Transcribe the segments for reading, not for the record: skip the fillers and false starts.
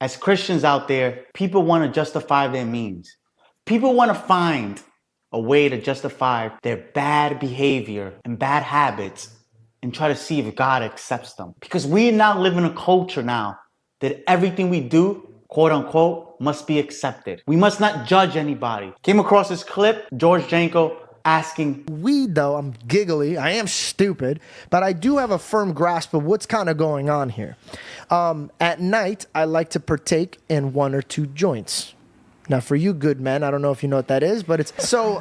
As Christians out there, people want to justify their means. People want to find a way to justify their bad behavior and bad habits and try to see if God accepts them. Because we now live in a culture now that everything we do, quote unquote, must be accepted. We must not judge anybody. Came across this clip, George Janko asking, Weed, though, I'm giggly, I am stupid, but I do have a firm grasp of what's kind of going on here. At night, I like to partake in 1 or 2 joints. Now, for you good men, I don't know if you know what that is, but it's... So,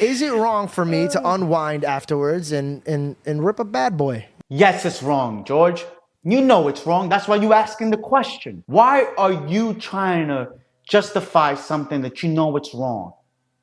is it wrong for me to unwind afterwards and rip a bad boy? yes, it's wrong, George. You know it's wrong. That's why you're asking the question. Why are you trying to justify something that you know it's wrong?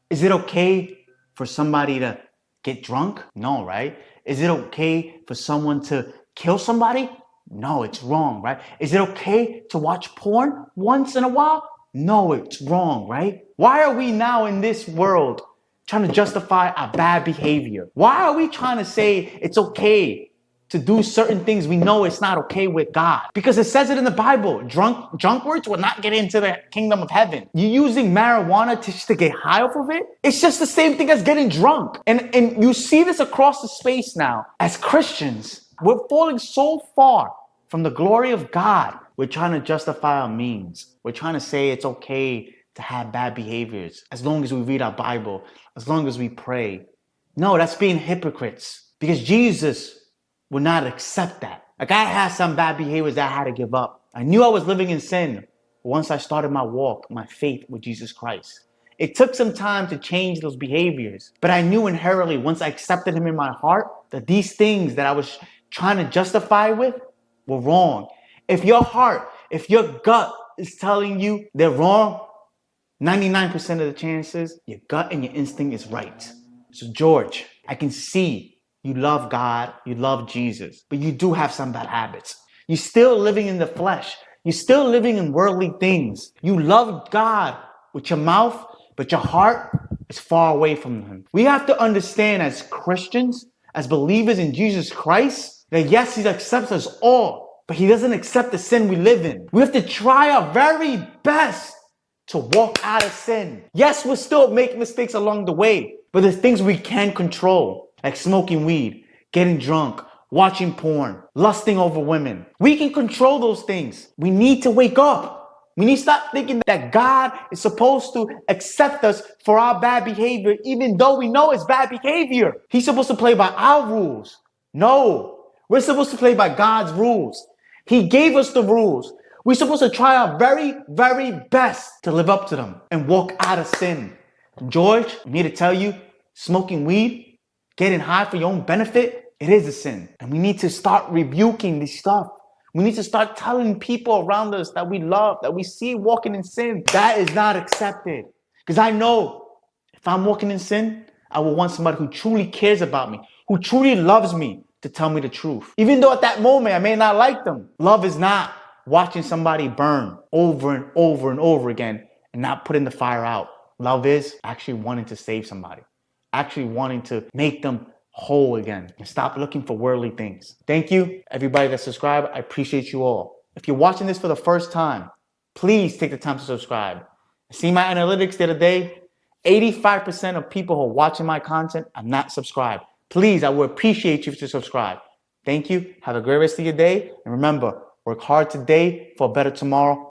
Is it okay for somebody to get drunk? No, right? Is it okay for someone to kill somebody? No, it's wrong, right? Is it okay to watch porn once in a while? No, it's wrong, right? Why are we now in this world trying to justify our bad behavior? Why are we trying to say it's okay to do certain things we know it's not okay with God? Because it says it in the Bible. Drunkards will not get into the kingdom of heaven. You're using marijuana to get high off of it? It's just the same thing as getting drunk. And you see this across the space now. As Christians, we're falling so far from the glory of God. We're trying to justify our means. We're trying to say it's okay to have bad behaviors as long as we read our Bible, as long as we pray. No, that's being hypocrites. Because Jesus would not accept that. Like, I had some bad behaviors that I had to give up. I knew I was living in sin once I started my walk, my faith with Jesus Christ. It took some time to change those behaviors, but I knew inherently once I accepted him in my heart that these things that I was trying to justify with were wrong. If your heart, if your gut is telling you they're wrong, 99% of the chances your gut and your instinct is right. So George, I can see you love God, you love Jesus, but you do have some bad habits. You're still living in the flesh. You're still living in worldly things. You love God with your mouth, but your heart is far away from him. We have to understand as Christians, as believers in Jesus Christ, that yes, he accepts us all, but he doesn't accept the sin we live in. We have to try our very best to walk out of sin. Yes, we'll still make mistakes along the way, but there's things we can control, like smoking weed, getting drunk, watching porn, lusting over women. We can control those things. We need to wake up. We need to stop thinking that God is supposed to accept us for our bad behavior, even though we know it's bad behavior. He's supposed to play by our rules. No, we're supposed to play by God's rules. He gave us the rules. We're supposed to try our very, very best to live up to them and walk out of sin. George, I need to tell you, smoking weed, getting high for your own benefit, it is a sin. And we need to start rebuking this stuff. We need to start telling people around us that we love, that we see walking in sin. That is not accepted. Because I know if I'm walking in sin, I will want somebody who truly cares about me, who truly loves me, to tell me the truth. Even though at that moment I may not like them. Love is not watching somebody burn over and over and over again and not putting the fire out. Love is actually wanting to save somebody, actually wanting to make them whole again and stop looking for worldly things. Thank you, everybody that subscribed. I appreciate you all. If you're watching this for the first time, please take the time to subscribe. I see my analytics the other day. 85% of people who are watching my content are not subscribed. Please, I would appreciate you if you subscribe. Thank you. Have a great rest of your day. And remember, work hard today for a better tomorrow.